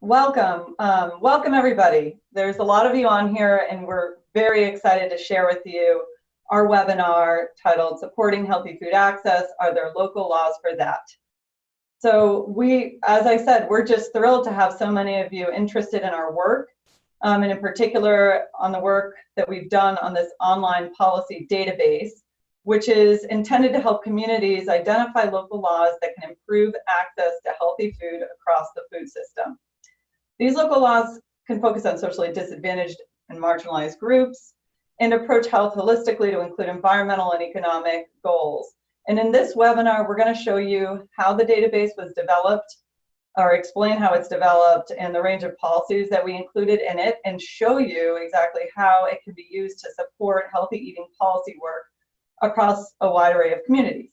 Welcome everybody. There's a lot of you on here and we're very excited to share with you our webinar titled Supporting Healthy Food Access, Are There Local Laws for That? So as I said, we're just thrilled to have so many of you interested in our work, and in particular on the work that we've done on this online policy database, which is intended to help communities identify local laws that can improve access to healthy food across the food system. These local laws can focus on socially disadvantaged and marginalized groups and approach health holistically to include environmental and economic goals. And in this webinar, we're going to show you how the database was developed, or explain how it's developed and the range of policies that we included in it, and show you exactly how it can be used to support healthy eating policy work across a wide array of communities.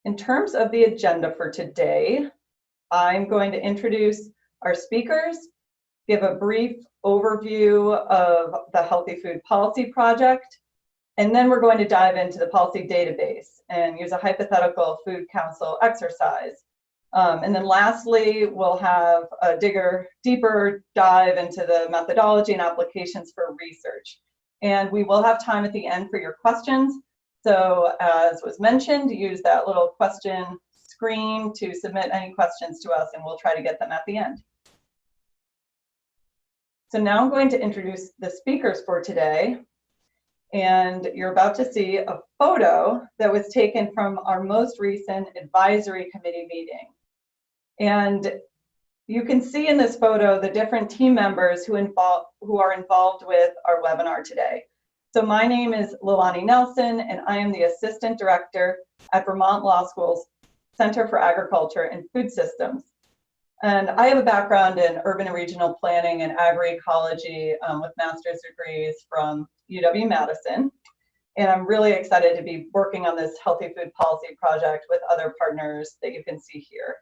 In terms of the agenda for today, I'm going to introduce our speakers, give a brief overview of the Healthy Food Policy Project, and then we're going to dive into the policy database and use a hypothetical food council exercise. And then lastly, we'll have a deeper dive into the methodology and applications for research. And we will have time at the end for your questions. So as was mentioned, use that little question screen to submit any questions to us, and we'll try to get them at the end. So now I'm going to introduce the speakers for today, and you're about to see a photo that was taken from our most recent advisory committee meeting. And you can see in this photo the different team members who are involved with our webinar today. So my name is Lilani Nelson, and I am the Assistant Director at Vermont Law School's Center for Agriculture and Food Systems. And I have a background in urban and regional planning and agroecology with master's degrees from UW-Madison. And I'm really excited to be working on this healthy food policy project with other partners that you can see here.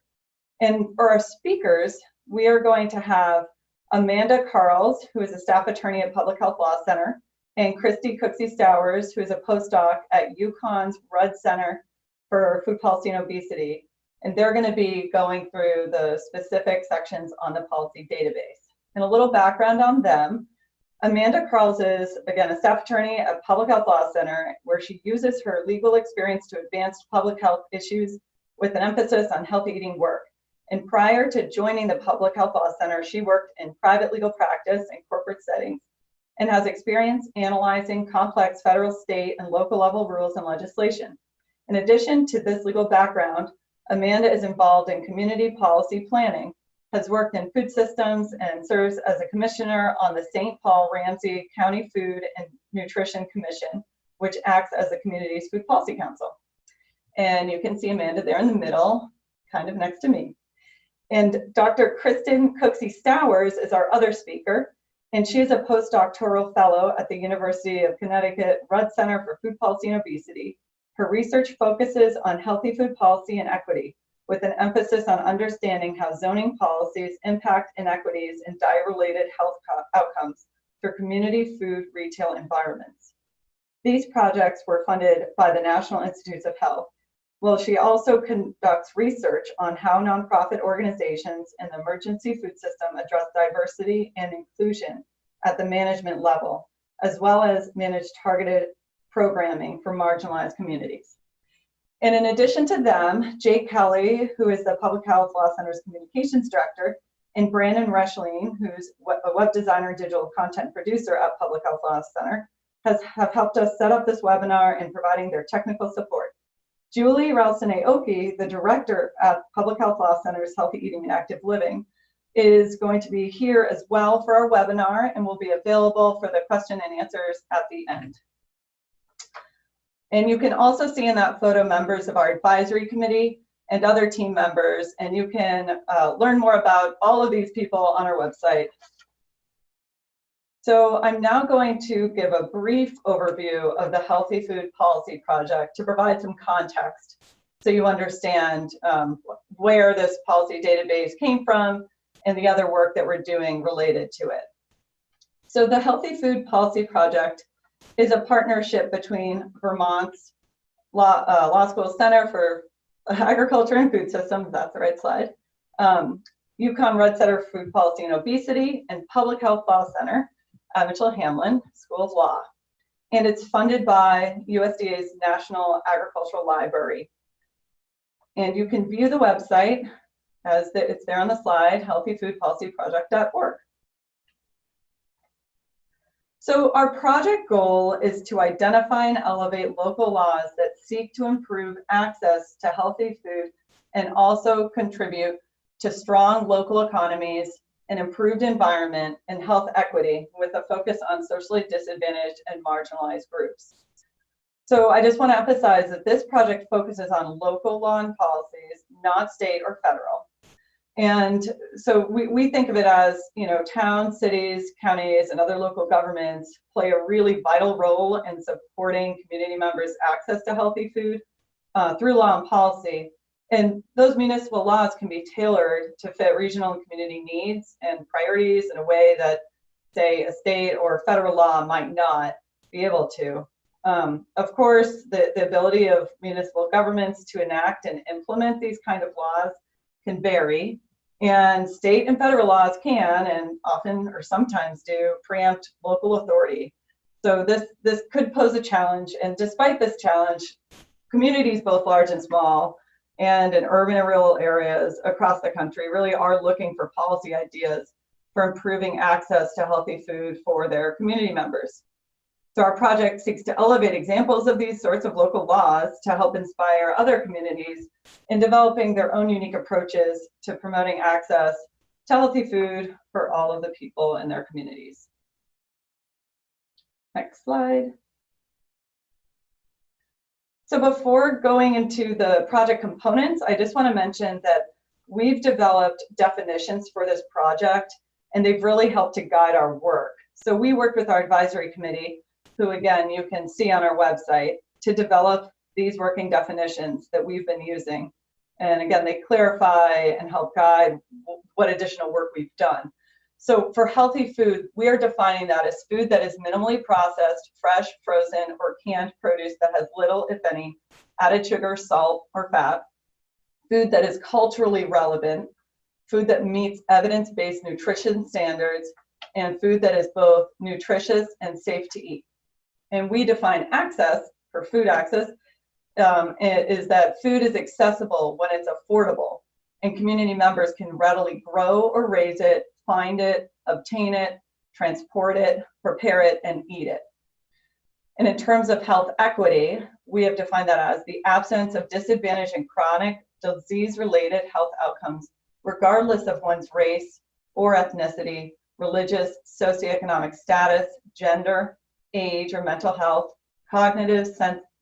And for our speakers, we are going to have Amanda Carls, who is a staff attorney at Public Health Law Center, and Kristin Kreuk, who is a postdoc at UConn's Rudd Center for Food Policy and Obesity. And they're going to be going through the specific sections on the policy database. And a little background on them. Amanda Carls is, again, a staff attorney at Public Health Law Center, where she uses her legal experience to advance public health issues with an emphasis on healthy eating work. And prior to joining the Public Health Law Center, she worked in private legal practice and corporate settings and has experience analyzing complex federal, state, and local level rules and legislation. In addition to this legal background, Amanda is involved in community policy planning, has worked in food systems, and serves as a commissioner on the St. Paul Ramsey County Food and Nutrition Commission, which acts as the community's food policy council. And you can see Amanda there in the middle, kind of next to me. And Dr. Kristin Kreuk is our other speaker, and she is a postdoctoral fellow at the University of Connecticut Rudd Center for Food Policy and Obesity. Her research focuses on healthy food policy and equity, with an emphasis on understanding how zoning policies impact inequities in diet-related health outcomes for community food retail environments. These projects were funded by the National Institutes of Health. Well, she also conducts research on how nonprofit organizations in the emergency food system address diversity and inclusion at the management level, as well as manage targeted programming for marginalized communities. And in addition to them, Jake Kelly, who is the Public Health Law Center's Communications Director, and Brandon Reschling, who's a web designer and digital content producer at Public Health Law Center, have helped us set up this webinar and providing their technical support. Julie Ralston-Aoki, the director at Public Health Law Center's Healthy Eating and Active Living, is going to be here as well for our webinar and will be available for the question and answers at the end. And you can also see in that photo members of our advisory committee and other team members, and you can learn more about all of these people on our website. So I'm now going to give a brief overview of the Healthy Food Policy Project to provide some context so you understand where this policy database came from and the other work that we're doing related to it. So the Healthy Food Policy Project is a partnership between Vermont's Law School Center for Agriculture and Food Systems, that's the right slide, UConn Red Center for Food Policy and Obesity, and Public Health Law Center at Mitchell-Hamlin School of Law. And it's funded by USDA's National Agricultural Library. And you can view the website it's there on the slide, healthyfoodpolicyproject.org. So our project goal is to identify and elevate local laws that seek to improve access to healthy food and also contribute to strong local economies, an improved environment, and health equity with a focus on socially disadvantaged and marginalized groups. So I just want to emphasize that this project focuses on local law and policies, not state or federal. And so we think of it as, towns, cities, counties, and other local governments play a really vital role in supporting community members' access to healthy food through law and policy. And those municipal laws can be tailored to fit regional and community needs and priorities in a way that, say, a state or federal law might not be able to. Of course, the ability of municipal governments to enact and implement these kind of laws can vary, and state and federal laws can, and often or sometimes do, preempt local authority. So this could pose a challenge, and despite this challenge, communities both large and small, and in urban and rural areas across the country really are looking for policy ideas for improving access to healthy food for their community members. So our project seeks to elevate examples of these sorts of local laws to help inspire other communities in developing their own unique approaches to promoting access to healthy food for all of the people in their communities. Next slide. So before going into the project components, I just want to mention that we've developed definitions for this project, and they've really helped to guide our work. So we worked with our advisory committee, who again, you can see on our website, to develop these working definitions that we've been using. And again, they clarify and help guide what additional work we've done. So for healthy food, we are defining that as food that is minimally processed, fresh, frozen, or canned produce that has little, if any, added sugar, salt, or fat, food that is culturally relevant, food that meets evidence-based nutrition standards, and food that is both nutritious and safe to eat. And we define access, for food access, is that food is accessible when it's affordable, and community members can readily grow or raise it, find it, obtain it, transport it, prepare it, and eat it. And in terms of health equity, we have defined that as the absence of disadvantage and chronic disease-related health outcomes, regardless of one's race or ethnicity, religious, socioeconomic status, gender, age or mental health, cognitive,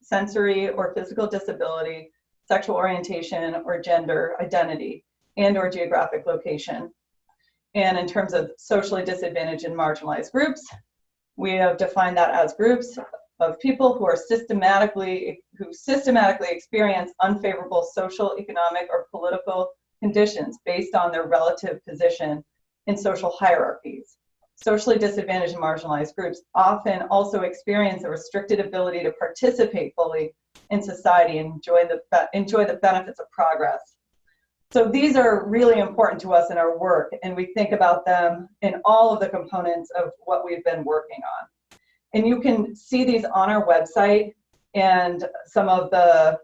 sensory or physical disability, sexual orientation or gender identity, and or geographic location. And in terms of socially disadvantaged and marginalized groups, we have defined that as groups of people who systematically experience unfavorable social, economic, or political conditions based on their relative position in social hierarchies. Socially disadvantaged and marginalized groups often also experience a restricted ability to participate fully in society and enjoy the benefits of progress. So these are really important to us in our work, and we think about them in all of the components of what we've been working on. And you can see these on our website and some of the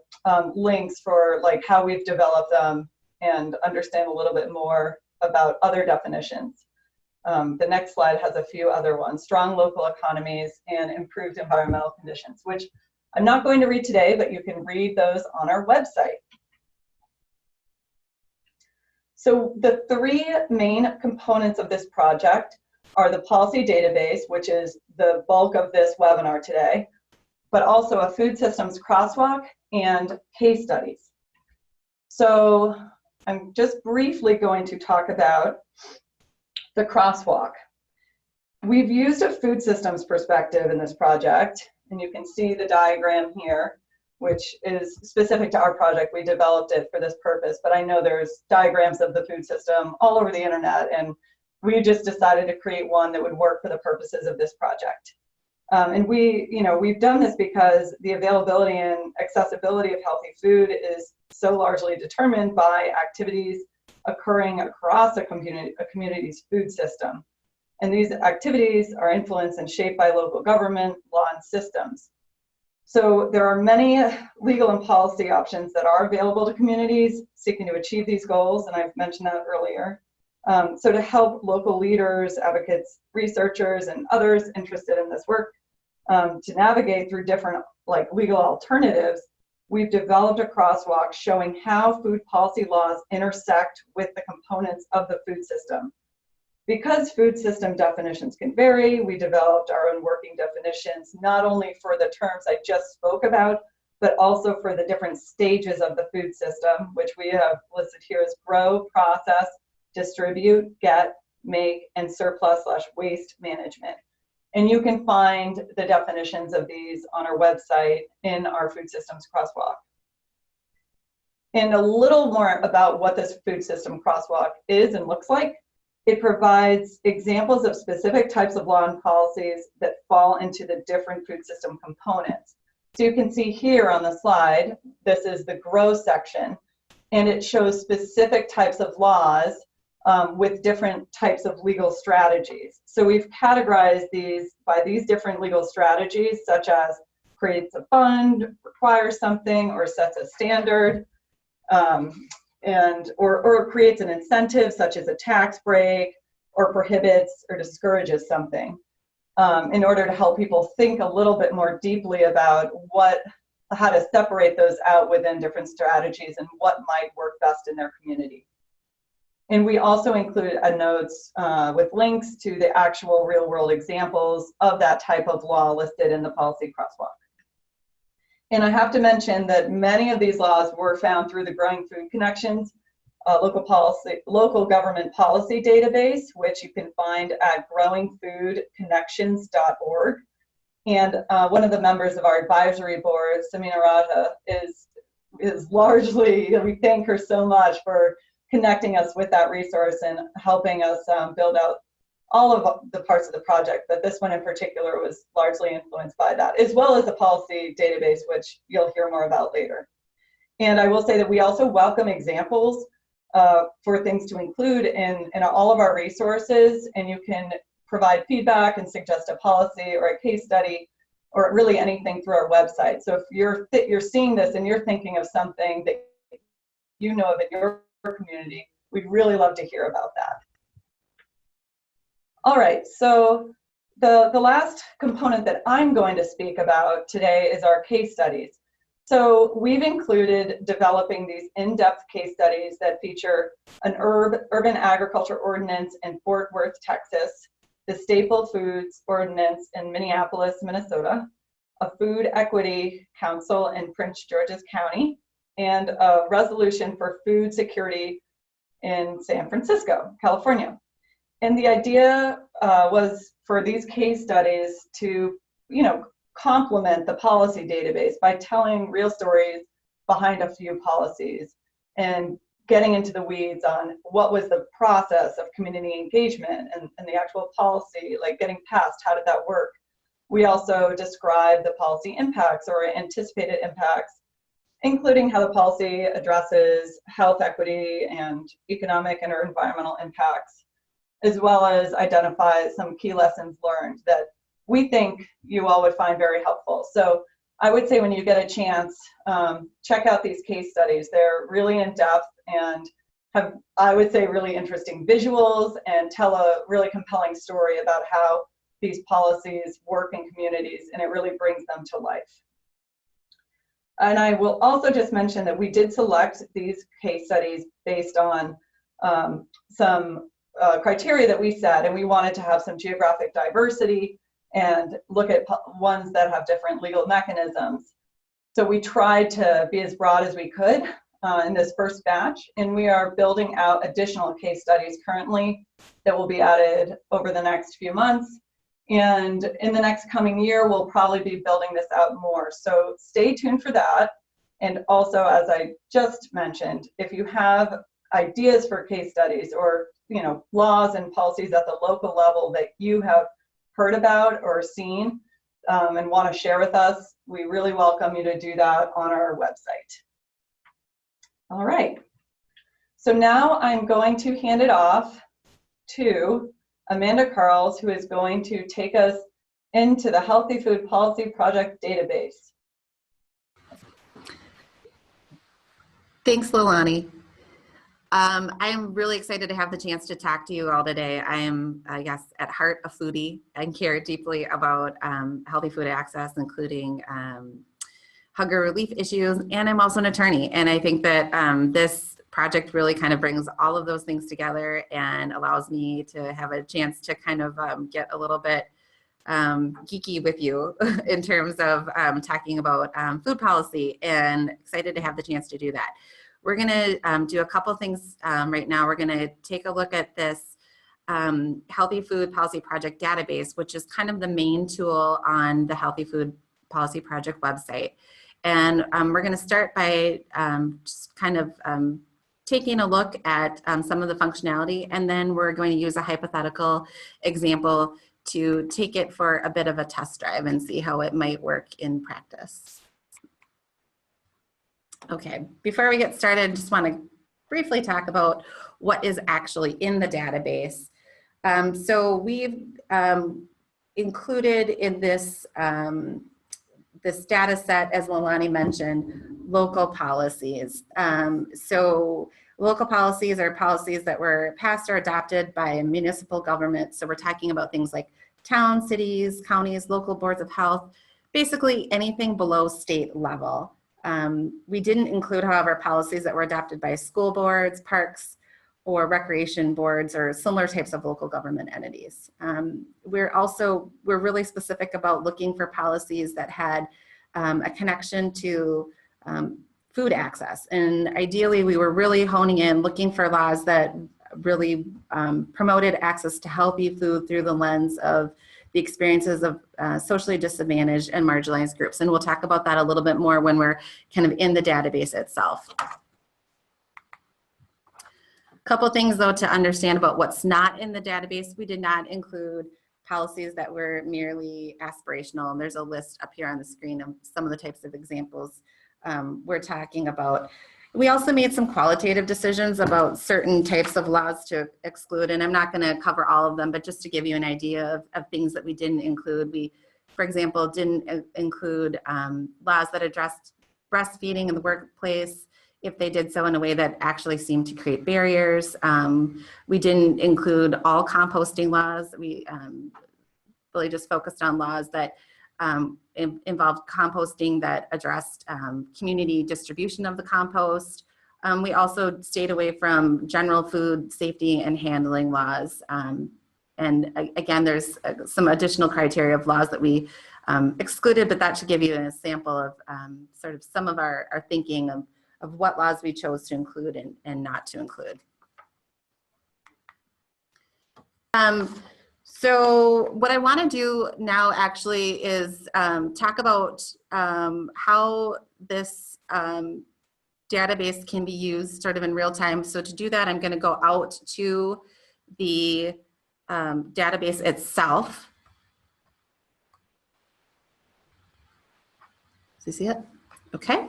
links for like how we've developed them and understand a little bit more about other definitions. The next slide has a few other ones: strong local economies and improved environmental conditions, which I'm not going to read today, but you can read those on our website. So the three main components of this project are the policy database, which is the bulk of this webinar today, but also a food systems crosswalk and case studies. So I'm just briefly going to talk about the crosswalk. We've used a food systems perspective in this project, and you can see the diagram here, which is specific to our project. We developed it for this purpose, but I know there's diagrams of the food system all over the internet, and we just decided to create one that would work for the purposes of this project. And we've done this because the availability and accessibility of healthy food is so largely determined by activities occurring across a community's food system. And these activities are influenced and shaped by local government, law, and systems. So there are many legal and policy options that are available to communities seeking to achieve these goals, and I've mentioned that earlier. So to help local leaders, advocates, researchers, and others interested in this work to navigate through different legal alternatives, we've developed a crosswalk showing how food policy laws intersect with the components of the food system. Because food system definitions can vary, we developed our own working definitions, not only for the terms I just spoke about, but also for the different stages of the food system, which we have listed here as grow, process, distribute, get, make, and surplus/waste management. And you can find the definitions of these on our website in our food systems crosswalk. And a little more about what this food system crosswalk is and looks like. It provides examples of specific types of law and policies that fall into the different food system components. So you can see here on the slide, this is the grow section, and it shows specific types of laws with different types of legal strategies. So we've categorized these by these different legal strategies, such as creates a fund, requires something, or sets a standard, or creates an incentive, such as a tax break, or prohibits or discourages something, in order to help people think a little bit more deeply about how to separate those out within different strategies and what might work best in their community. And we also include notes with links to the actual real-world examples of that type of law listed in the policy crosswalk. And I have to mention that many of these laws were found through the Growing Food Connections local government policy database, which you can find at growingfoodconnections.org. And one of the members of our advisory board, Samina Raja, is largely, we thank her so much for connecting us with that resource and helping us build out all of the parts of the project, but this one in particular was largely influenced by that, as well as the policy database, which you'll hear more about later. And I will say that we also welcome examples for things to include in all of our resources, and you can provide feedback and suggest a policy or a case study or really anything through our website. So if you're seeing this and you're thinking of something that you know of in your community, we'd really love to hear about that. All right, so the last component that I'm going to speak about today is our case studies. So we've included developing these in-depth case studies that feature an urban agriculture ordinance in Fort Worth, Texas, the Staple Foods Ordinance in Minneapolis, Minnesota, a food equity council in Prince George's County, and a resolution for food security in San Francisco, California. And the idea was for these case studies to, complement the policy database by telling real stories behind a few policies and getting into the weeds on what was the process of community engagement and the actual policy, like getting passed, how did that work? We also describe the policy impacts or anticipated impacts, including how the policy addresses health equity and economic and or environmental impacts, as well as identify some key lessons learned that we think you all would find very helpful. So I would say when you get a chance, check out these case studies. They're really in depth and have, I would say, really interesting visuals and tell a really compelling story about how these policies work in communities, and it really brings them to life. And I will also just mention that we did select these case studies based on some criteria that we set, and we wanted to have some geographic diversity and look at ones that have different legal mechanisms. So we tried to be as broad as we could in this first batch, and we are building out additional case studies currently that will be added over the next few months. And in the next coming year, we'll probably be building this out more. So stay tuned for that. And also, as I just mentioned, if you have ideas for case studies or laws and policies at the local level that you have heard about or seen and want to share with us, we really welcome you to do that on our website. All right. So now I'm going to hand it off to Amanda Carls, who is going to take us into the Healthy Food Policy Project database. Thanks, Leilani. I'm really excited to have the chance to talk to you all today. I am, I guess, at heart a foodie and care deeply about healthy food access, including hunger relief issues, and I'm also an attorney. And I think that this project really kind of brings all of those things together and allows me to have a chance to kind of get a little bit geeky with you in terms of talking about food policy, and excited to have the chance to do that. We're going to do a couple things right now. We're going to take a look at this Healthy Food Policy Project database, which is kind of the main tool on the Healthy Food Policy Project website. And we're going to start by just kind of taking a look at some of the functionality, and then we're going to use a hypothetical example to take it for a bit of a test drive and see how it might work in practice. Okay, before we get started, I just want to briefly talk about what is actually in the database. So we've included in this, this data set, as Leilani mentioned, local policies. So local policies are policies that were passed or adopted by a municipal government. So we're talking about things like towns, cities, counties, local boards of health, basically anything below state level. We didn't include, however, policies that were adopted by school boards, parks, or recreation boards, or similar types of local government entities. We're really specific about looking for policies that had a connection to food access. And ideally, we were really honing in, looking for laws that really promoted access to healthy food through the lens of the experiences of socially disadvantaged and marginalized groups. And we'll talk about that a little bit more when we're kind of in the database itself. A couple things, though, to understand about what's not in the database. We did not include policies that were merely aspirational, and there's a list up here on the screen of some of the types of examples we're talking about. We also made some qualitative decisions about certain types of laws to exclude, and I'm not going to cover all of them, but just to give you an idea of things that we didn't include. We, for example, didn't include laws that addressed breastfeeding in the workplace if they did so in a way that actually seemed to create barriers. We didn't include all composting laws. We really just focused on laws that involved composting that addressed community distribution of the compost. We also stayed away from general food safety and handling laws. And again, there's some additional criteria of laws that we excluded, but that should give you a sample of sort of some of our thinking of what laws we chose to include and not to include. So what I want to do now actually is talk about how this database can be used sort of in real time. So to do that, I'm going to go out to the database itself. Do you see it? Okay.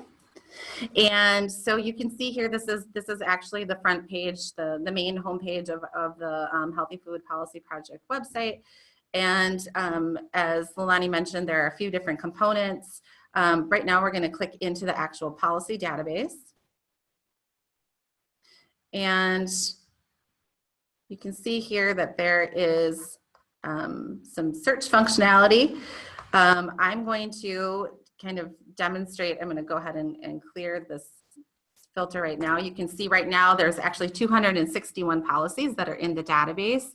And so you can see here, this is actually the front page, the main homepage of the Healthy Food Policy Project website. And as Leilani mentioned, there are a few different components. Right now, we're going to click into the actual policy database. And you can see here that there is some search functionality. I'm going to kind of demonstrate. I'm going to go ahead and clear this filter right now. You can see right now there's actually 261 policies that are in the database.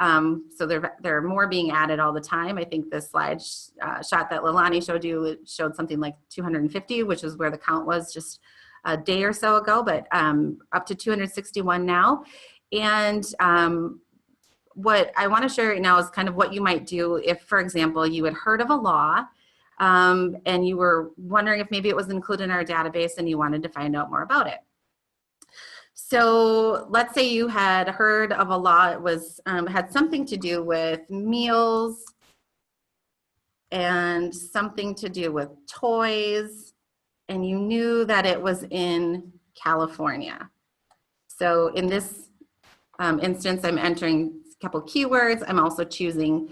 So there are more being added all the time. I think this slide shot that Leilani showed you showed something like 250, which is where the count was just a day or so ago, but up to 261 now. And what I want to share right now is kind of what you might do if, for example, you had heard of a law and you were wondering if maybe it was included in our database and you wanted to find out more about it. So let's say you had heard of a law, it was had something to do with meals and something to do with toys, and you knew that it was in California. So in this instance, I'm entering a couple keywords. I'm also choosing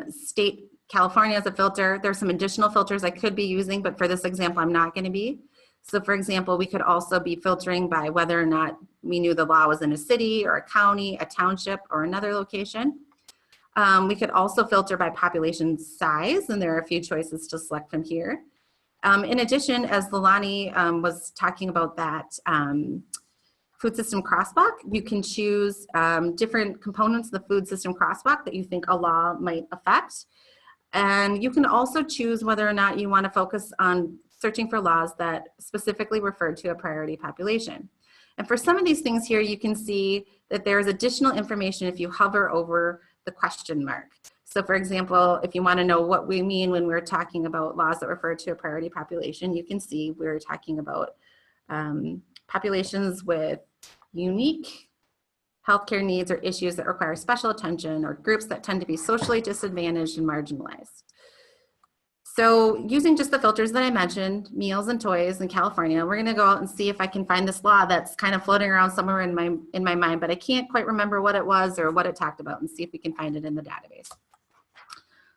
state California as a filter. There's some additional filters I could be using, but for this example, I'm not going to be. So for example, we could also be filtering by whether or not we knew the law was in a city or a county, a township, or another location. We could also filter by population size, and there are a few choices to select from here. In addition, as Leilani was talking about that food system crosswalk, you can choose different components of the food system crosswalk that you think a law might affect. And you can also choose whether or not you want to focus on searching for laws that specifically refer to a priority population. And for some of these things here, you can see that there's additional information if you hover over the question mark. So for example, if you want to know what we mean when we're talking about laws that refer to a priority population, you can see we're talking about populations with unique healthcare needs or issues that require special attention, or groups that tend to be socially disadvantaged and marginalized. So using just the filters that I mentioned, meals and toys in California, we're going to go out and see if I can find this law that's kind of floating around somewhere in my mind, but I can't quite remember what it was or what it talked about, and see if we can find it in the database.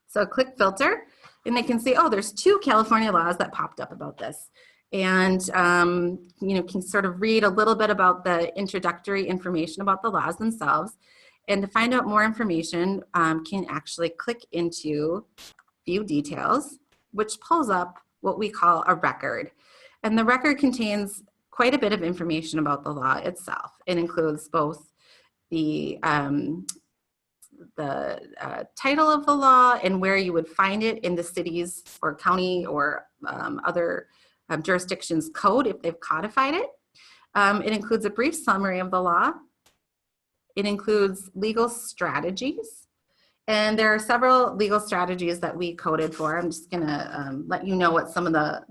So click filter, and they can see, oh, there's 2 California laws that popped up about this. And you know, can sort of read a little bit about the introductory information about the laws themselves. And to find out more information, can actually click into View Details, which pulls up what we call a record. And the record contains quite a bit of information about the law itself. It includes both the title of the law and where you would find it in the city's or county or other jurisdictions code if they've codified it. It includes a brief summary of the law. It includes legal strategies. And there are several legal strategies that we coded for. I'm just gonna let you know what some of the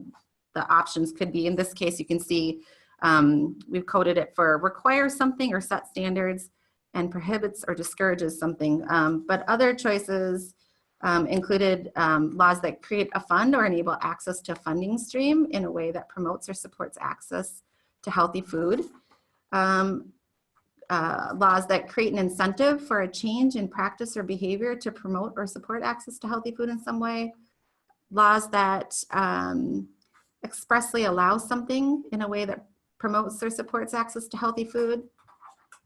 options could be. In this case, you can see we've coded it for requires something or set standards, and prohibits or discourages something. But other choices included laws that create a fund or enable access to a funding stream in a way that promotes or supports access to healthy food. Laws that create an incentive for a change in practice or behavior to promote or support access to healthy food in some way. Laws that expressly allow something in a way that promotes or supports access to healthy food.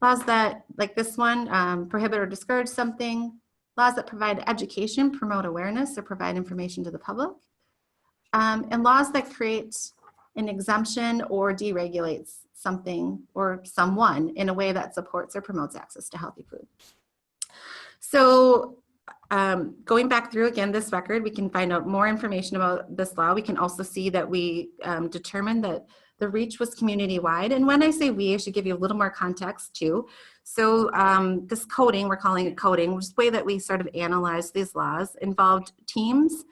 Laws that, like this one, prohibit or discourage something. Laws that provide education, promote awareness, or provide information to the public. And laws that create an exemption or deregulates something or someone in a way that supports or promotes access to healthy food. So going back through again this record, we can find out more information about this law. We can also see that we determined that the reach was community-wide. And when I say we, I should give you a little more context too. So this coding, we're calling it coding, which is the way that we sort of analyze these laws, involved teams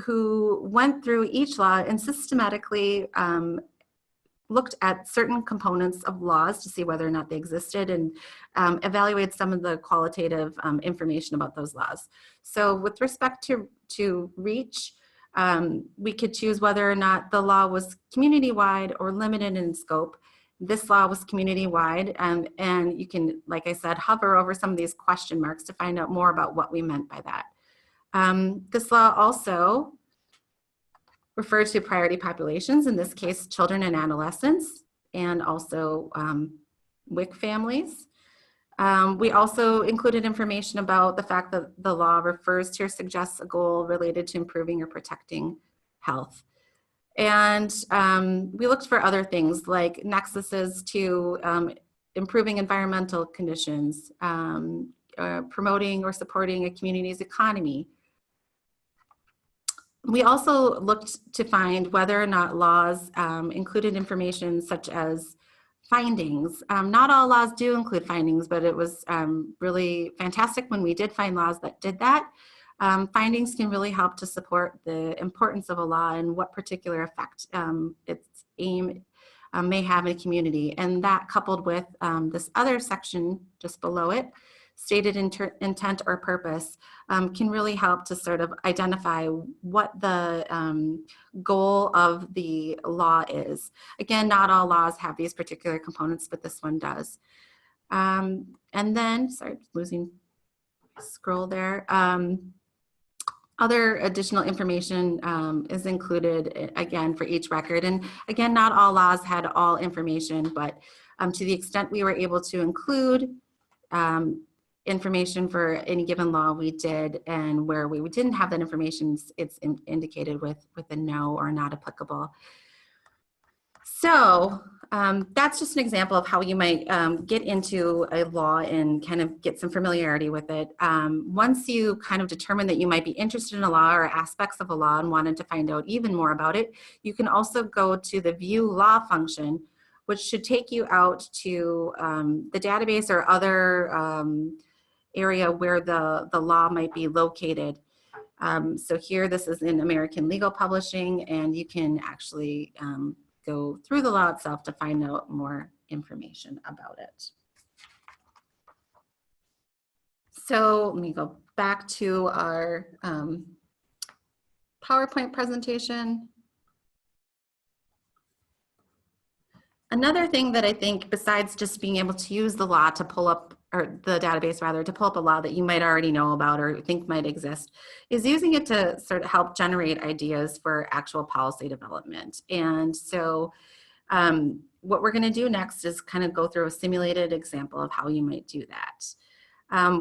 who went through each law and systematically looked at certain components of laws to see whether or not they existed, and evaluate some of the qualitative information about those laws. So with respect to reach, we could choose whether or not the law was community-wide or limited in scope. This law was community-wide, and you can, like I said, hover over some of these question marks to find out more about what we meant by that. This law also referred to priority populations, in this case, children and adolescents, and also WIC families. We also included information about the fact that the law refers to or suggests a goal related to improving or protecting health. And we looked for other things like nexuses to improving environmental conditions, promoting or supporting a community's economy. We also looked to find whether or not laws included information such as findings. Not all laws do include findings, but it was really fantastic when we did find laws that did that. Findings can really help to support the importance of a law and what particular effect its aim may have in a community. And that, coupled with this other section just below it, stated intent or purpose can really help to sort of identify what the goal of the law is. Again, not all laws have these particular components, but this one does. And then, sorry, losing scroll there. Other additional information is included, again, for each record. And again, not all laws had all information, but to the extent we were able to include information for any given law, we did. And where we didn't have that information, it's indicated with a no or not applicable. So that's just an example of how you might get into a law and kind of get some familiarity with it. Once you kind of determine that you might be interested in a law or aspects of a law and wanted to find out even more about it, you can also go to the view law function, which should take you out to the database or other area where the law might be located. So here, this is in American Legal Publishing, and you can actually go through the law itself to find out more information about it. So let me go back to our PowerPoint presentation. Another thing that I think, besides just being able to use the law to pull up, or the database rather, to pull up a law that you might already know about or think might exist, is using it to sort of help generate ideas for actual policy development. And so what we're going to do next is kind of go through a simulated example of how you might do that.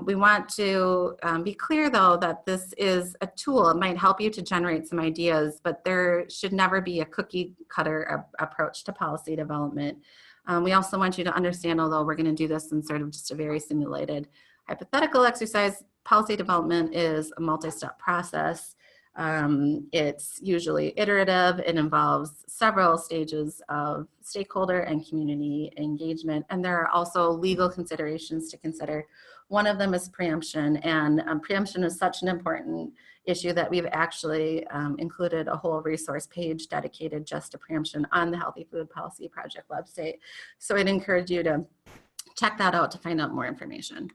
We want to be clear, though, that this is a tool. It might help you to generate some ideas, but there should never be a cookie cutter approach to policy development. We also want you to understand, although we're going to do this in sort of just a very simulated hypothetical exercise, policy development is a multi-step process. It's usually iterative. It involves several stages of stakeholder and community engagement, and there are also legal considerations to consider. One of them is preemption, and preemption is such an important issue that we've actually included a whole resource page dedicated just to preemption on the Healthy Food Policy Project website. So I'd encourage you to check that out to find out more information.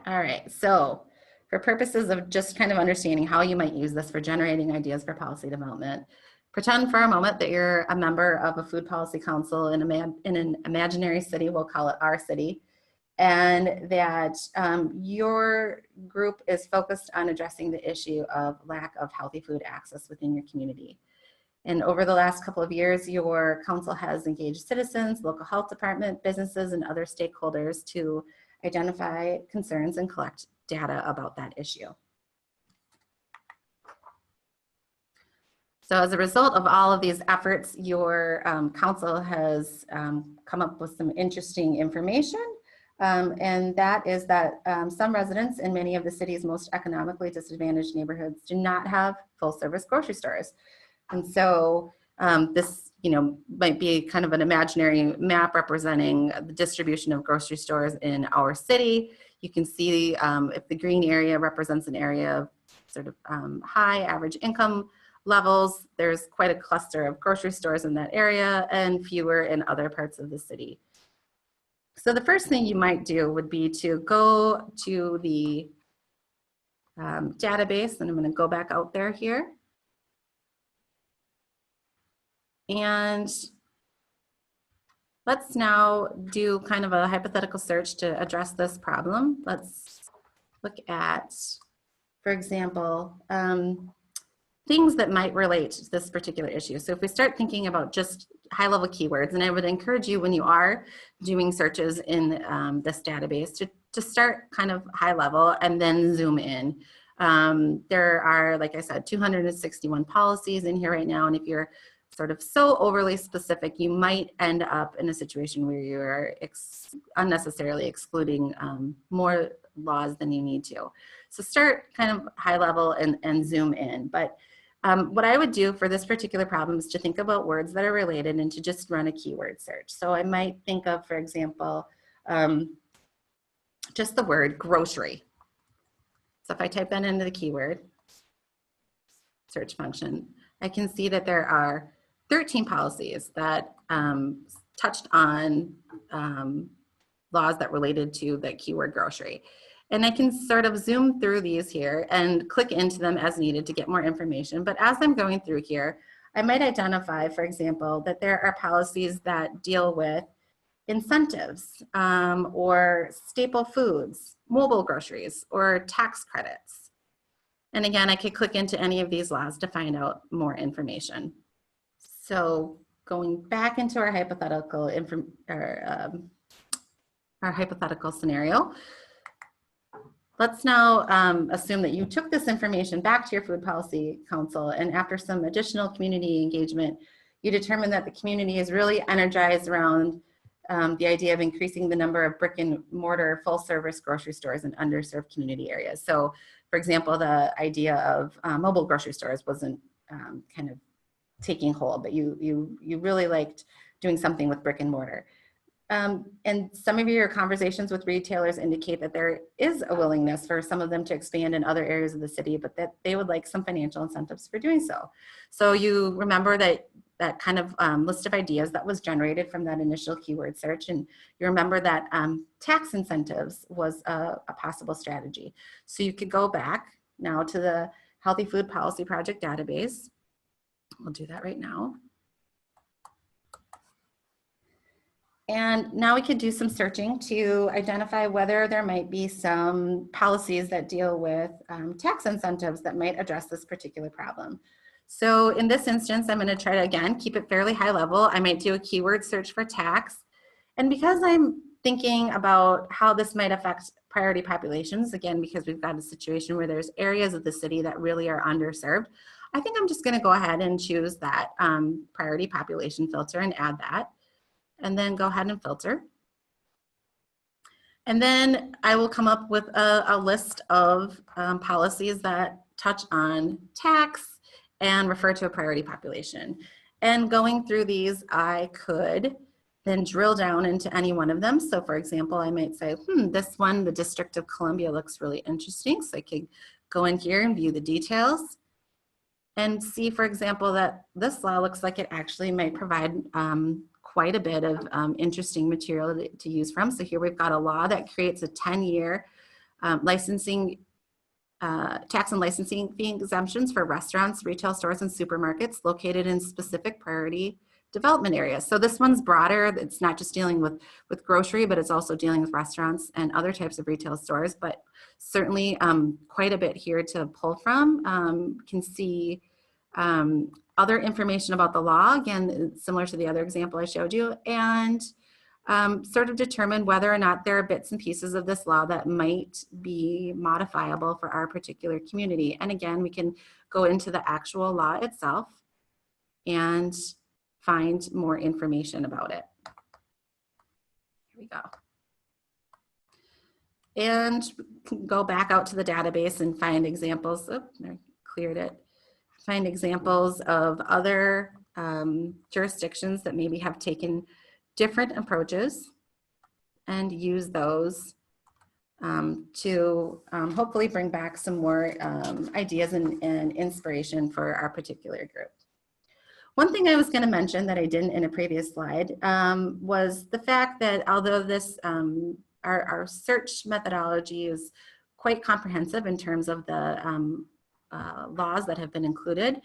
All right, so for purposes of just kind of understanding how you might use this for generating ideas for policy development, pretend for a moment that you're a member of a food policy council in an imaginary city, we'll call it our city, and that your group is focused on addressing the issue of lack of healthy food access within your community. And over the last couple of years, your council has engaged citizens, local health department, businesses, and other stakeholders to identify concerns and collect data about that issue. So as a result of all of these efforts, your council has come up with some interesting information. And that is that some residents in many of the city's most economically disadvantaged neighborhoods do not have full service grocery stores. And so this might be kind of an imaginary map representing the distribution of grocery stores in our city. You can see if the green area represents an area of sort of high average income levels, there's quite a cluster of grocery stores in that area and fewer in other parts of the city. So the first thing you might do would be to go to the database, and I'm going to go back out there here. And let's now do kind of a hypothetical search to address this problem. Let's look at, for example, things that might relate to this particular issue. So if we start thinking about just high-level keywords, and I would encourage you when you are doing searches in this database to start kind of high level and then zoom in. There are, like I said, 261 policies in here right now, and if you're sort of so overly specific, you might end up in a situation where you're unnecessarily excluding more laws than you need to. So start kind of high level and zoom in. But what I would do for this particular problem is to think about words that are related and to just run a keyword search. So I might think of, for example, just the word grocery. So if I type that into the keyword search function, I can see that there are 13 policies that touched on laws that related to the keyword grocery. And I can sort of zoom through these here and click into them as needed to get more information. But as I'm going through here, I might identify, for example, that there are policies that deal with incentives or staple foods, mobile groceries, or tax credits. And again, I could click into any of these laws to find out more information. So going back into our hypothetical scenario, let's now assume that you took this information back to your food policy council, and after some additional community engagement, you determined that the community is really energized around the idea of increasing the number of brick and mortar full service grocery stores in underserved community areas. So for example, the idea of mobile grocery stores wasn't kind of taking hold, but you really liked doing something with brick and mortar. And some of your conversations with retailers indicate that there is a willingness for some of them to expand in other areas of the city, but that they would like some financial incentives for doing so. So you remember that kind of list of ideas that was generated from that initial keyword search, and you remember that tax incentives was a possible strategy. So you could go back now to the Healthy Food Policy Project database. We'll do that right now. And now we could do some searching to identify whether there might be some policies that deal with tax incentives that might address this particular problem. So in this instance, I'm going to try to, again, keep it fairly high level. I might do a keyword search for tax. And because I'm thinking about how this might affect priority populations, again, because we've got a situation where there's areas of the city that really are underserved, I think I'm just going to go ahead and choose that priority population filter and add that. And then go ahead and filter. And then I will come up with a list of policies that touch on tax and refer to a priority population. And going through these, I could then drill down into any one of them. So for example, I might say, this one, the District of Columbia, looks really interesting. So I could go in here and view the details and see, for example, that this law looks like it actually might provide quite a bit of interesting material to use from. So here we've got a law that creates a 10-year licensing, tax and licensing fee exemptions for restaurants, retail stores, and supermarkets located in specific priority development areas. So this one's broader. It's not just dealing with grocery, but it's also dealing with restaurants and other types of retail stores, but certainly quite a bit here to pull from. Can see other information about the law, again, similar to the other example I showed you, and sort of determine whether or not there are bits and pieces of this law that might be modifiable for our particular community. And again, we can go into the actual law itself and find more information about it. Here we go. And go back out to the database and find examples. Oh, I cleared it. Find examples of other jurisdictions that maybe have taken different approaches and use those to hopefully bring back some more ideas and inspiration for our particular group. One thing I was going to mention that I didn't in a previous slide was the fact that although this our search methodology is quite comprehensive in terms of the laws that have been included,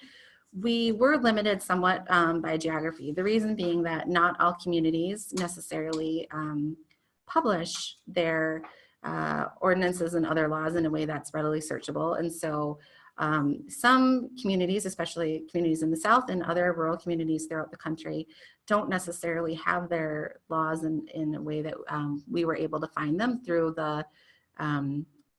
we were limited somewhat by geography. The reason being that not all communities necessarily publish their ordinances and other laws in a way that's readily searchable. And so some communities, especially communities in the South and other rural communities throughout the country, don't necessarily have their laws in a way that we were able to find them through the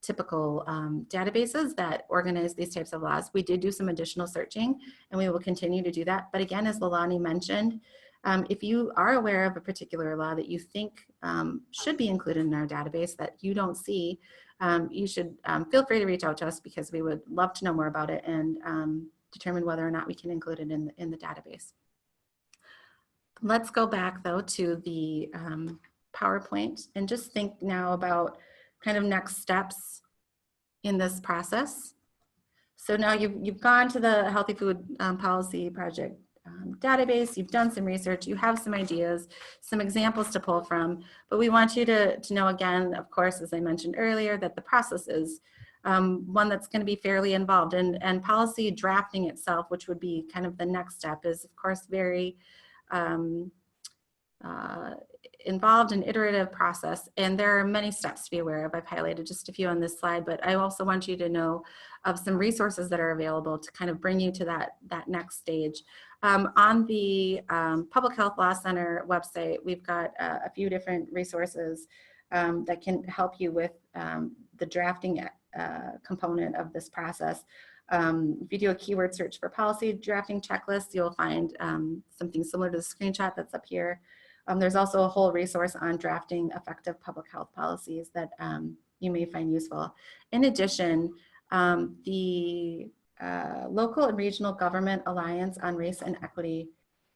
typical databases that organize these types of laws. We did do some additional searching, and we will continue to do that. But again, as Leilani mentioned, if you are aware of a particular law that you think should be included in our database that you don't see, you should feel free to reach out to us, because we would love to know more about it and determine whether or not we can include it in the database. Let's go back though to the PowerPoint and just think now about kind of next steps in this process. So now you've gone to the Healthy Food Policy Project database, you've done some research, you have some ideas, some examples to pull from, but we want you to know again, of course, as I mentioned earlier, that the process is one that's going to be fairly involved, and policy drafting itself, which would be kind of the next step, is of course very involved and iterative process, and there are many steps to be aware of. I've highlighted just a few on this slide, but I also want you to know of some resources that are available to kind of bring you to that next stage. On the Public Health Law Center website, we've got a few different resources that can help you with the drafting component of this process. If you do a keyword search for policy drafting checklist, you'll find something similar to the screenshot that's up here. There's also a whole resource on drafting effective public health policies that you may find useful. In addition, the Local and Regional Government Alliance on Race and Equity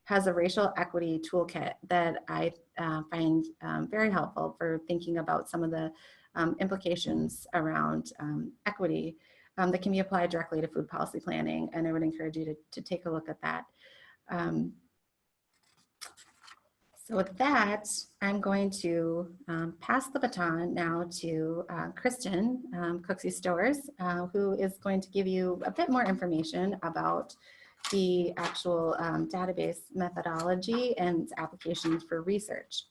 has a racial equity toolkit that I find very helpful for thinking about some of the implications around equity that can be applied directly to food policy planning, and I would encourage you to take a look at that. So with that, I'm going to pass the baton now to Kristin Kreuk, who is going to give you a bit more information about the actual database methodology and applications for research.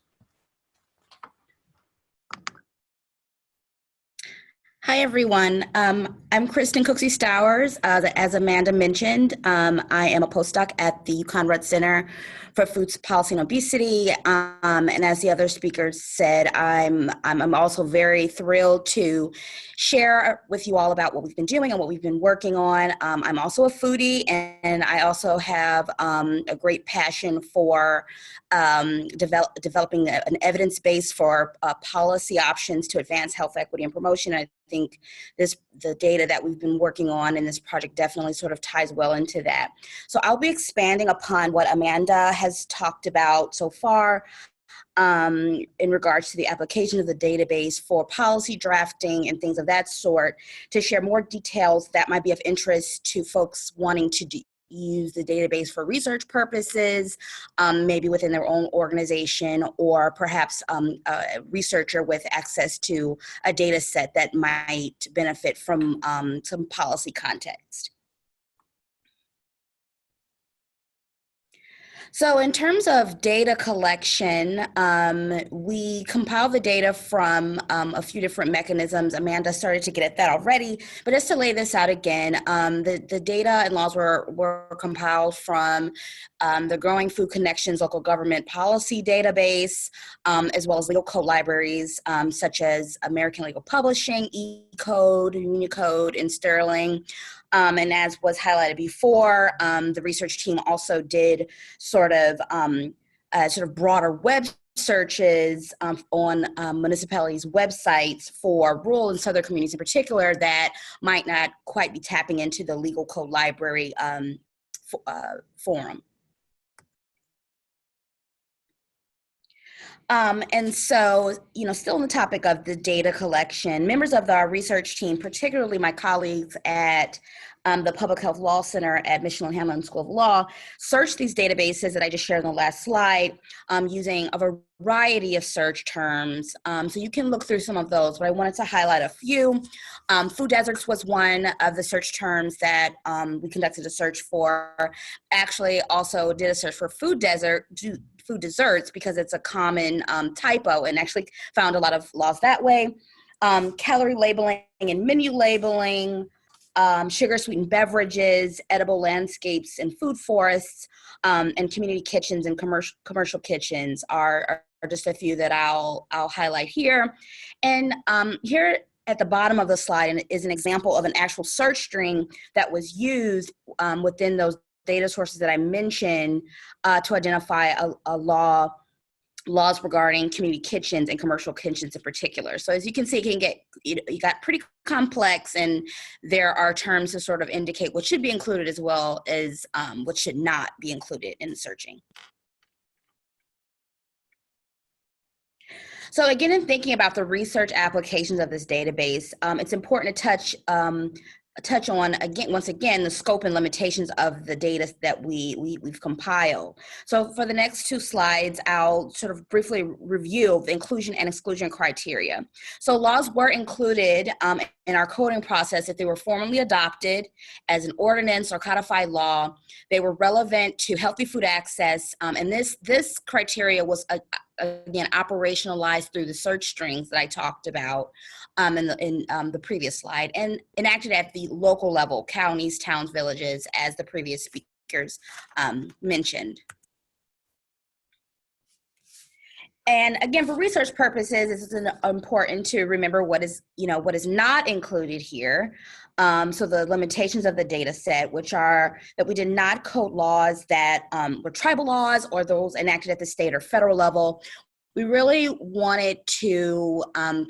Hi, everyone. I'm Kristin Kreuk, as Amanda mentioned. I am a postdoc at the Conrad Center for Food Policy and Obesity. And as the other speakers said, I'm also very thrilled to share with you all about what we've been doing and what we've been working on. I'm also a foodie, and I also have a great passion for developing an evidence base for policy options to advance health equity and promotion. I think the data that we've been working on in this project definitely sort of ties well into that. So I'll be expanding upon what Amanda has talked about so far in regards to the application of the database for policy drafting and things of that sort, to share more details that might be of interest to folks wanting to use the database for research purposes, maybe within their own organization, or perhaps a researcher with access to a data set that might benefit from some policy context. So in terms of data collection, we compile the data from a few different mechanisms. Amanda started to get at that already, but just to lay this out again, the data and laws were compiled from the Growing Food Connections Local Government Policy Database, as well as legal code libraries such as American Legal Publishing, E-Code, Unicode, and Sterling. And as was highlighted before, the research team also did sort of broader web searches on municipalities' websites for rural and southern communities in particular that might not quite be tapping into the legal code library forum. And so, still on the topic of the data collection, members of our research team, particularly my colleagues at the Public Health Law Center at Michelin Hamlin School of Law, searched these databases that I just shared on the last slide using a variety of search terms. So you can look through some of those, but I wanted to highlight a few. Food deserts was one of the search terms that we conducted a search for. Actually, also did a search for food desserts because it's a common typo, and actually found a lot of laws that way. Calorie labeling and menu labeling, sugar sweetened beverages, edible landscapes and food forests, and community kitchens and commercial kitchens are just a few that I'll highlight here. And here at the bottom of the slide is an example of an actual search string that was used within those data sources that I mentioned to identify laws regarding community kitchens and commercial kitchens in particular. So as you can see, it can get, you got pretty complex, and there are terms to sort of indicate what should be included as well as what should not be included in searching. So again, in thinking about the research applications of this database, it's important to touch touch on once again the scope and limitations of the data that we've compiled. So for the next 2 slides, I'll sort of briefly review the inclusion and exclusion criteria. So laws were included in our coding process if they were formally adopted as an ordinance or codified law. They were relevant to healthy food access, and this criteria was again operationalized through the search strings that I talked about in the previous slide, and enacted at the local level, counties, towns, villages, as the previous speakers mentioned. And again, for research purposes, it's important to remember what is not included here. So the limitations of the data set, which are that we did not code laws that were tribal laws or those enacted at the state or federal level. We really wanted to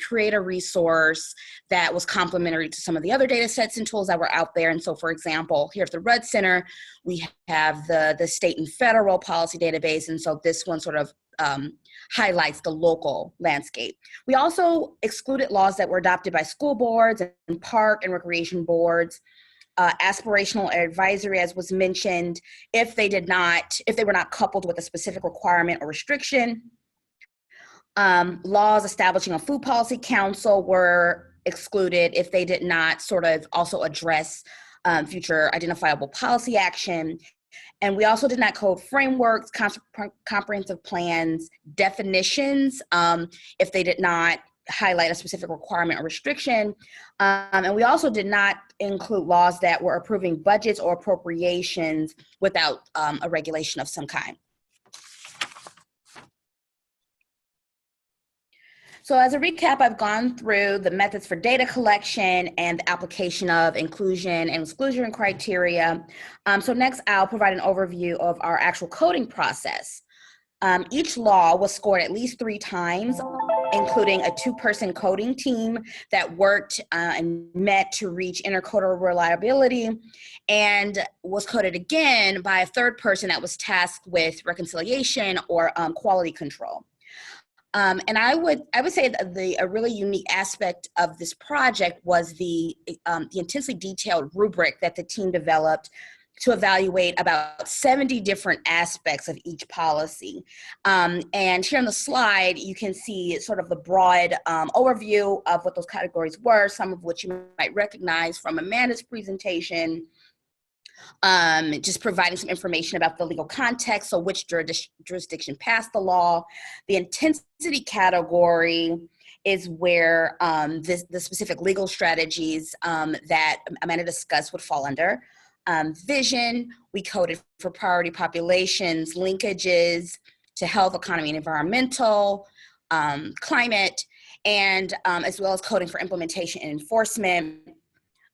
create a resource that was complementary to some of the other data sets and tools that were out there. And so, for example, here at the Rudd Center, we have the state and federal policy database. And so this one sort of highlights the local landscape. We also excluded laws that were adopted by school boards and park and recreation boards. Aspirational advisory, as was mentioned, if they were not coupled with a specific requirement or restriction. Laws establishing a food policy council were excluded if they did not sort of also address future identifiable policy action. And we also did not code frameworks, comprehensive plans, definitions, if they did not highlight a specific requirement or restriction. And we also did not include laws that were approving budgets or appropriations without a regulation of some kind. So as a recap, I've gone through the methods for data collection and the application of inclusion and exclusion criteria. So next, I'll provide an overview of our actual coding process. Each law was scored at least 3 times, including a 2-person coding team that worked and met to reach intercoder reliability, and was coded again by a 3rd person that was tasked with reconciliation or quality control. And I would say that a really unique aspect of this project was the intensely detailed rubric that the team developed to evaluate about 70 different aspects of each policy. And here on the slide, you can see sort of the broad overview of what those categories were, some of which you might recognize from Amanda's presentation. Just providing some information about the legal context, so which jurisdiction passed the law. The intensity category is where the specific legal strategies that Amanda discussed would fall under. Vision, we coded for priority populations, linkages to health, economy, and environmental, climate, and as well as coding for implementation and enforcement.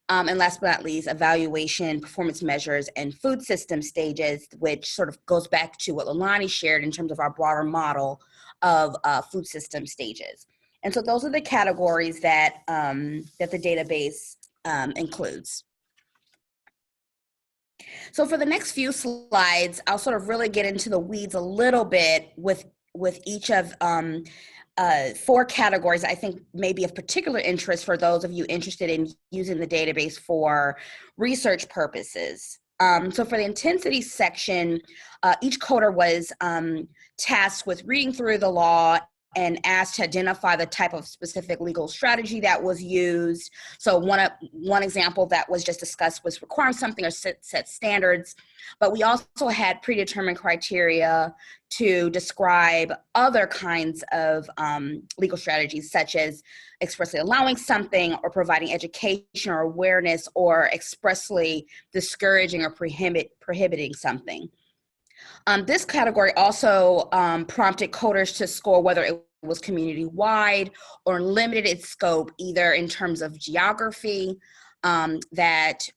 And last but not least, evaluation, performance measures, and food system stages, which sort of goes back to what Leilani shared in terms of our broader model of food system stages. And so those are the categories that, that the database includes. So for the next few slides, I'll sort of really get into the weeds a little bit with each of 4 categories I think may be of particular interest for those of you interested in using the database for research purposes. So for the intensity section, each coder was tasked with reading through the law and asked to identify the type of specific legal strategy that was used. So one example that was just discussed was requiring something or set standards, but we also had predetermined criteria to describe other kinds of legal strategies, such as expressly allowing something or providing education or awareness, or expressly discouraging or prohibiting something. This category also prompted coders to score whether it was community-wide or limited its scope, either in terms of geography that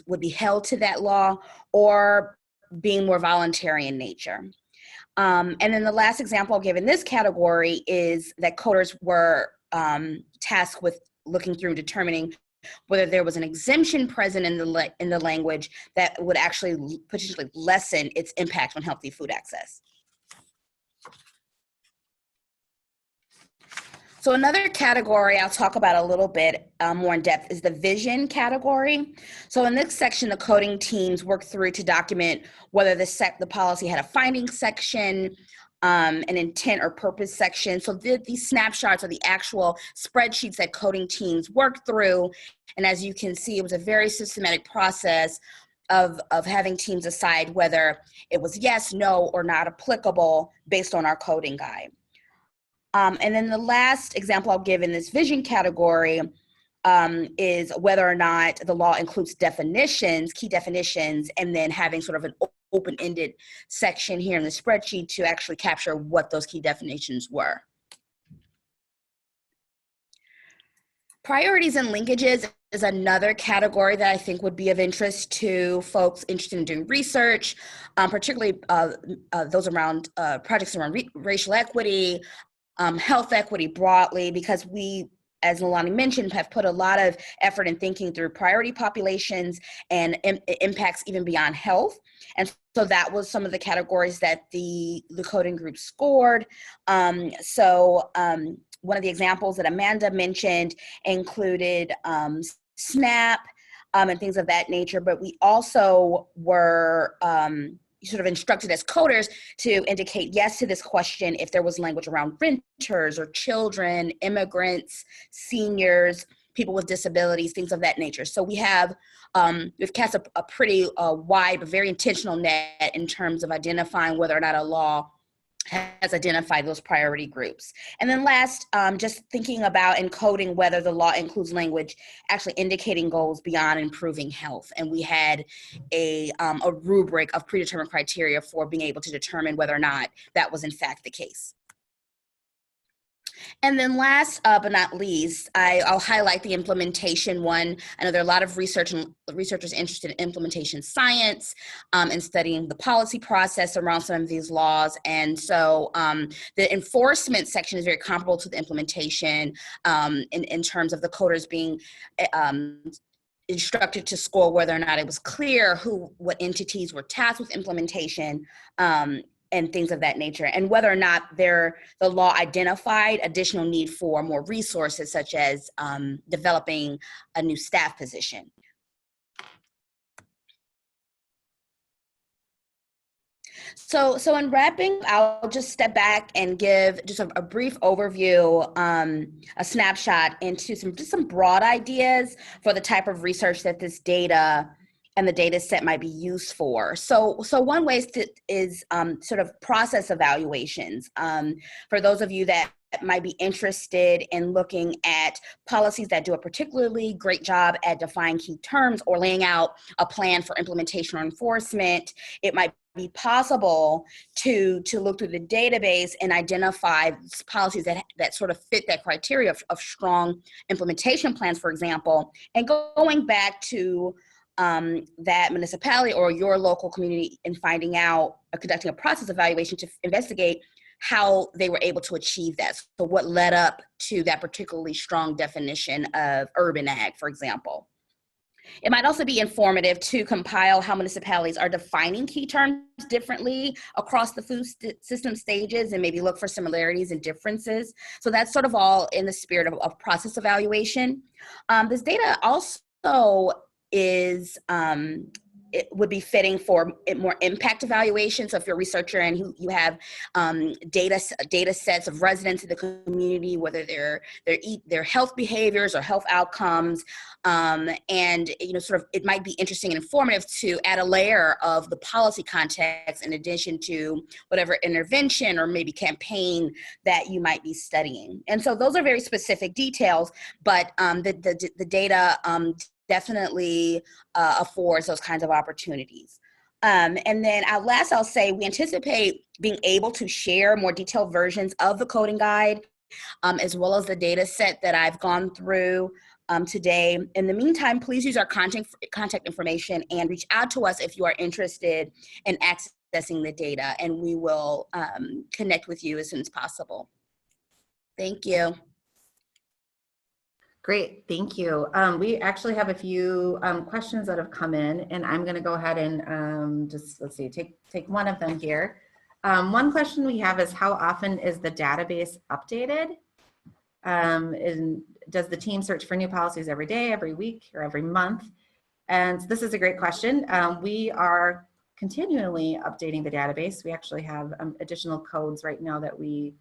would be held to that law, or being more voluntary in nature. And then the last example I'll give in this category is that coders were tasked with looking through and determining whether there was an exemption present in the language that would actually potentially lessen its impact on healthy food access. So another category I'll talk about a little bit more in depth is the vision category. So in this section, the coding teams work through to document whether the policy had a findings section, an intent or purpose section. So these snapshots are the actual spreadsheets that coding teams work through. And as you can see, it was a very systematic process of having teams decide whether it was yes, no, or not applicable based on our coding guide. And then the last example I'll give in this vision category is whether or not the law includes definitions, key definitions, and then having sort of an open-ended section here in the spreadsheet to actually capture what those key definitions were. Priorities and linkages is another category that I think would be of interest to folks interested in doing research, particularly those around projects around racial equity, health equity broadly, because we, as Nalani mentioned, have put a lot of effort in thinking through priority populations and impacts even beyond health. And so that was some of the categories that the coding group scored. One of the examples that Amanda mentioned included SNAP and things of that nature, but we also were sort of instructed as coders to indicate yes to this question if there was language around renters or children, immigrants, seniors, people with disabilities, things of that nature. So we've cast a pretty wide but very intentional net in terms of identifying whether or not a law has identified those priority groups. And then last, just thinking about encoding whether the law includes language actually indicating goals beyond improving health. And we had a rubric of predetermined criteria for being able to determine whether or not that was in fact the case. And then last but not least, I'll highlight the implementation one. I know there are a lot of researchers interested in implementation science and studying the policy process around some of these laws. And so the enforcement section is very comparable to the implementation in terms of the coders being instructed to score whether or not it was clear what entities were tasked with implementation and things of that nature, and whether or not the law identified additional need for more resources, such as developing a new staff position. So in wrapping, I'll just step back and give just a brief overview, a snapshot into some broad ideas for the type of research that this data and the data set might be used for. So one way is sort of process evaluations. For those of you that might be interested in looking at policies that do a particularly great job at defining key terms or laying out a plan for implementation or enforcement, it might be possible to look through the database and identify policies that sort of fit that criteria of strong implementation plans, for example, and going back to that municipality or your local community and finding out or conducting a process evaluation to investigate how they were able to achieve that. So what led up to that particularly strong definition of urban ag, for example. It might also be informative to compile how municipalities are defining key terms differently across the food system stages and maybe look for similarities and differences. So that's sort of all in the spirit of process evaluation. This data also it would be fitting for more impact evaluation. So if you're a researcher and you have data sets of residents in the community, whether their health behaviors or health outcomes, and sort of it might be interesting and informative to add a layer of the policy context in addition to whatever intervention or maybe campaign that you might be studying. And so those are very specific details, but the data definitely affords those kinds of opportunities. And then last, I'll say we anticipate being able to share more detailed versions of the coding guide, as well as the data set that I've gone through today. In the meantime, please use our contact information and reach out to us if you are interested in accessing the data, and we will connect with you as soon as possible. Thank you. Great, thank you. We actually have a few questions that have come in, and I'm going to go ahead and just, let's see, take one of them here. One question we have is, how often is the database updated? And does the team search for new policies every day, every week, or every month? And this is a great question. We are continually updating the database. We actually have additional codes right now that we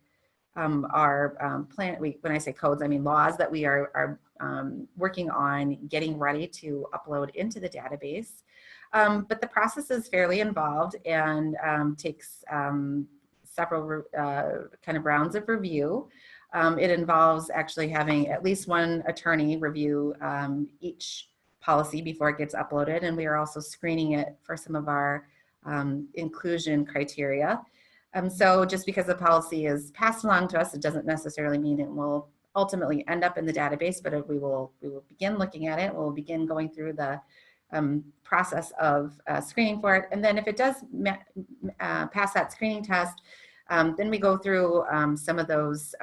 are when I say codes, I mean laws that we are working on getting ready to upload into the database. But the process is fairly involved and takes several kind of rounds of review. It involves actually having at least one attorney review each policy before it gets uploaded, and we are also screening it for some of our inclusion criteria. So just because the policy is passed along to us, it doesn't necessarily mean it will ultimately end up in the database, but we will begin looking at it. We'll begin going through the process of screening for it. And then if it does pass that screening test, then we go through some of those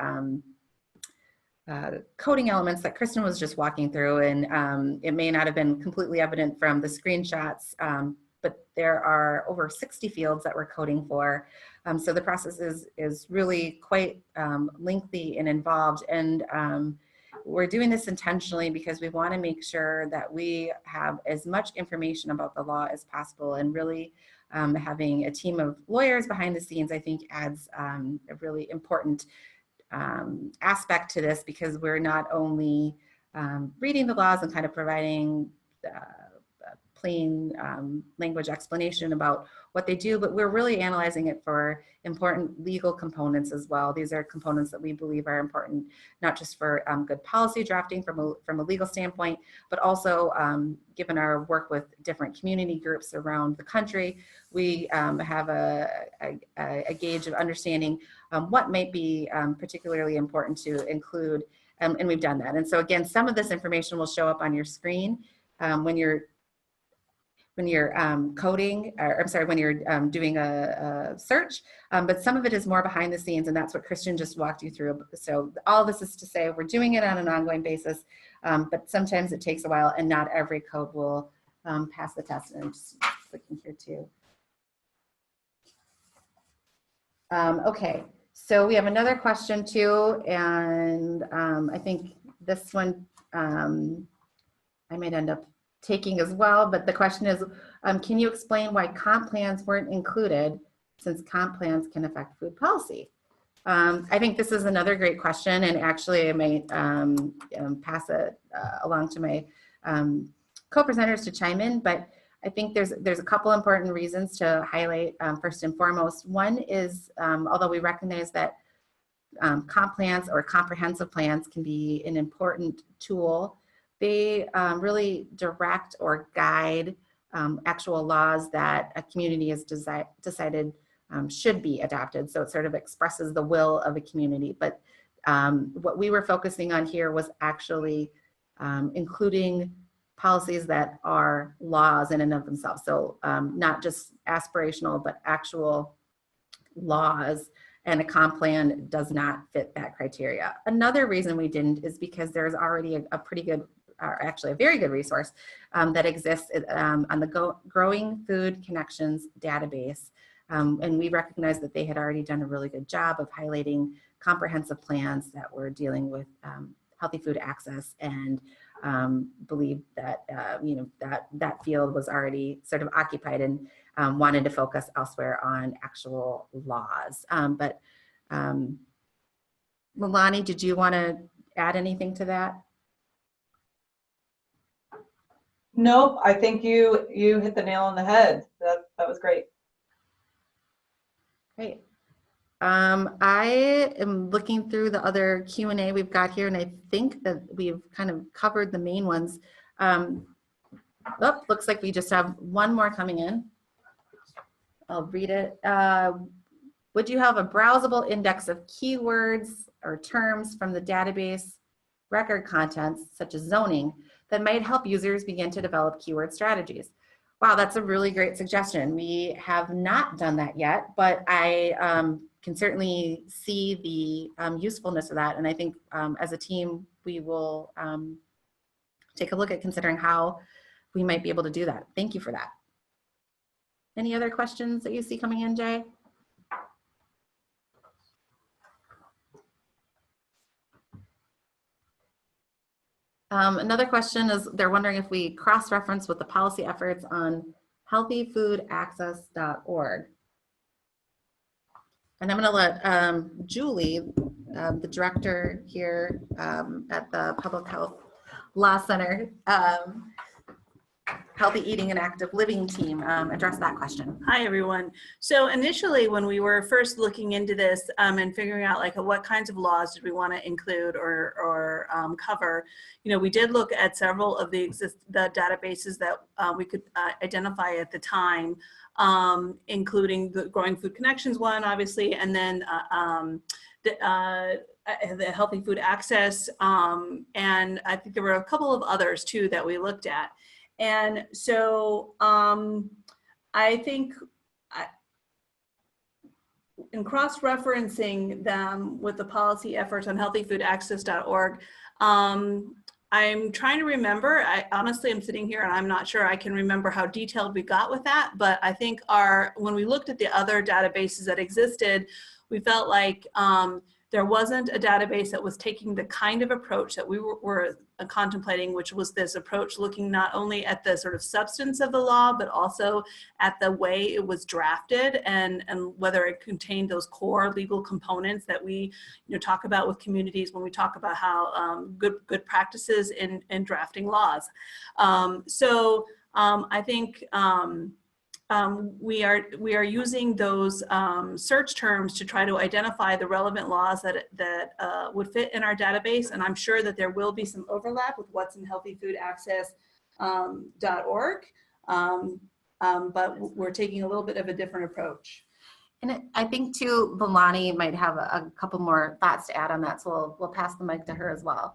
coding elements that Kristin was just walking through. And it may not have been completely evident from the screenshots, but there are over 60 fields that we're coding for. So the process is really quite lengthy and involved. And we're doing this intentionally because we want to make sure that we have as much information about the law as possible, and really having a team of lawyers behind the scenes, I think, adds a really important aspect to this, because we're not only reading the laws and kind of providing plain language explanation about what they do, but we're really analyzing it for important legal components as well. These are components that we believe are important, not just for good policy drafting from a legal standpoint, but also given our work with different community groups around the country, we have a gauge of understanding what might be particularly important to include, and we've done that. And so again, some of this information will show up on your screen when you're coding, or I'm sorry, when you're doing a search, but some of it is more behind the scenes, and that's what Kristin just walked you through. So all this is to say we're doing it on an ongoing basis, but sometimes it takes a while, and not every code will pass the test. And I'm just clicking here too. Okay, so we have another question too, and I think this one I might end up taking as well, but the question is, can you explain why comp plans weren't included, since comp plans can affect food policy? I think this is another great question, and actually I might pass it along to my co-presenters to chime in, but I think there's a couple important reasons to highlight first and foremost. One is, although we recognize that comp plans or comprehensive plans can be an important tool, they really direct or guide actual laws that a community has decided should be adopted. So it sort of expresses the will of a community. But what we were focusing on here was actually including policies that are laws in and of themselves. So not just aspirational, but actual laws, and a comp plan does not fit that criteria. Another reason we didn't is because there's already a pretty good, or actually a very good resource that exists on the Growing Food Connections database. And we recognize that they had already done a really good job of highlighting comprehensive plans that were dealing with healthy food access, and believed that that field was already sort of occupied, and wanted to focus elsewhere on actual laws. But Milani, did you want to add anything to that? Nope, I think you hit the nail on the head. That was great. Great. I am looking through the other Q&A we've got here, and I think that we've kind of covered the main ones. Looks like we just have one more coming in. I'll read it. Would you have a browsable index of keywords or terms from the database record contents, such as zoning, that might help users begin to develop keyword strategies? Wow, that's a really great suggestion. We have not done that yet, but I can certainly see the usefulness of that. And I think as a team, we will take a look at considering how we might be able to do that. Thank you for that. Any other questions that you see coming in, Jay? Another question is they're wondering if we cross-reference with the policy efforts on healthyfoodaccess.org. And I'm going to let Julie, the director here at the Public Health Law Center, Healthy Eating and Active Living team, address that question. Hi, everyone. So initially, when we were first looking into this and figuring out like what kinds of laws did we want to include or cover, we did look at several of the databases that we could identify at the time, including the Growing Food Connections one, obviously, and then the Healthy Food Access, and I think there were a couple of others too that we looked at. And so I think in cross-referencing them with the policy efforts on healthyfoodaccess.org, I'm trying to remember, honestly, I'm sitting here and I'm not sure I can remember how detailed we got with that, but I think when we looked at the other databases that existed, we felt like there wasn't a database that was taking the kind of approach that we were contemplating, which was this approach looking not only at the sort of substance of the law, but also at the way it was drafted and whether it contained those core legal components that we talk about with communities when we talk about how good practices in drafting laws. I think we are using those search terms to try to identify the relevant laws that would fit in our database, and I'm sure that there will be some overlap with what's in healthyfoodaccess.org, but we're taking a little bit of a different approach. And I think too, Lilani might have a couple more thoughts to add on that, so we'll pass the mic to her as well.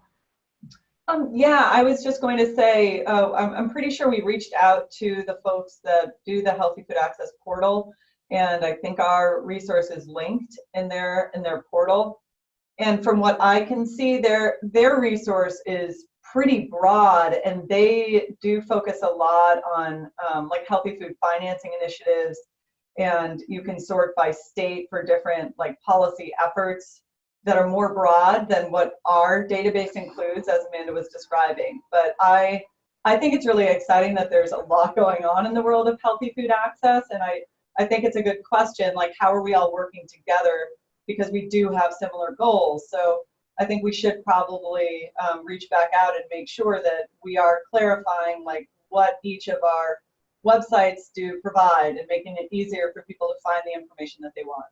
Yeah, I was just going to say, I'm pretty sure we reached out to the folks that do the Healthy Food Access portal, and I think our resource is linked in their portal. And from what I can see, their resource is pretty broad, and they do focus a lot on like healthy food financing initiatives, and you can sort by state for different like policy efforts that are more broad than what our database includes, as Amanda was describing. But I think it's really exciting that there's a lot going on in the world of healthy food access, and I think it's a good question, like how are we all working together, because we do have similar goals. So I think we should probably reach back out and make sure that we are clarifying like what each of our websites do provide and making it easier for people to find the information that they want.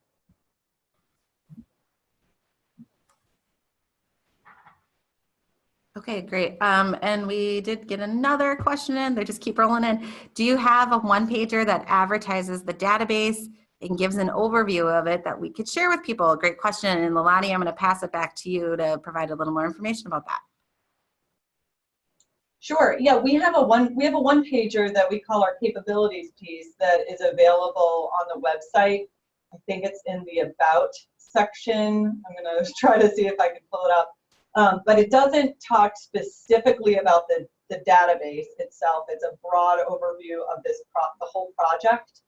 Okay, great. And we did get another question in. They just keep rolling in. Do you have a one-pager that advertises the database and gives an overview of it that we could share with people? Great question. And Lilani, I'm going to pass it back to you to provide a little more information about that. Sure. Yeah, we have a one-pager that we call our capabilities piece that is available on the website. I think it's in the About section. I'm going to try to see if I can pull it up. But it doesn't talk specifically about the database itself. It's a broad overview of the whole project.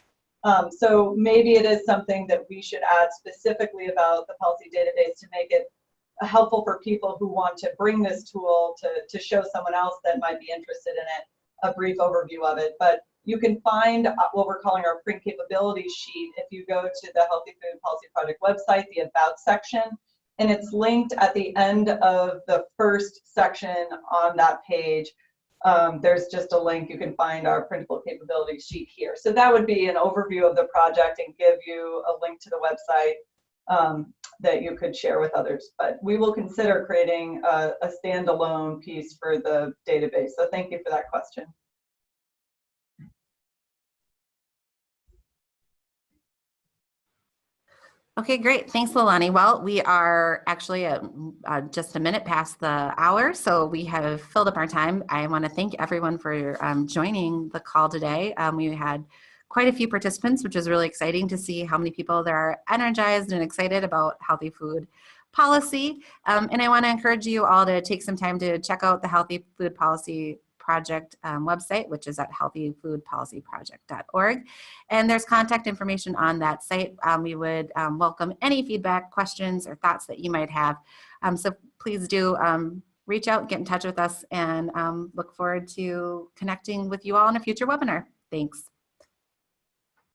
So maybe it is something that we should add specifically about the policy database to make it helpful for people who want to bring this tool to show someone else that might be interested in it, a brief overview of it. But you can find what we're calling our print capabilities sheet if you go to the Healthy Food Policy Project website, the About section. And it's linked at the end of the first section on that page. There's just a link. You can find our printable capabilities sheet here. So that would be an overview of the project and give you a link to the website that you could share with others. But we will consider creating a standalone piece for the database. So thank you for that question. Okay, great. Thanks, Lilani. Well, we are actually just a minute past the hour, so we have filled up our time. I want to thank everyone for joining the call today. We had quite a few participants, which is really exciting to see how many people that are energized and excited about healthy food policy. And I want to encourage you all to take some time to check out the Healthy Food Policy Project website, which is at healthyfoodpolicyproject.org. And there's contact information on that site. We would welcome any feedback, questions, or thoughts that you might have. So please do reach out, get in touch with us, and look forward to connecting with you all in a future webinar. Thanks.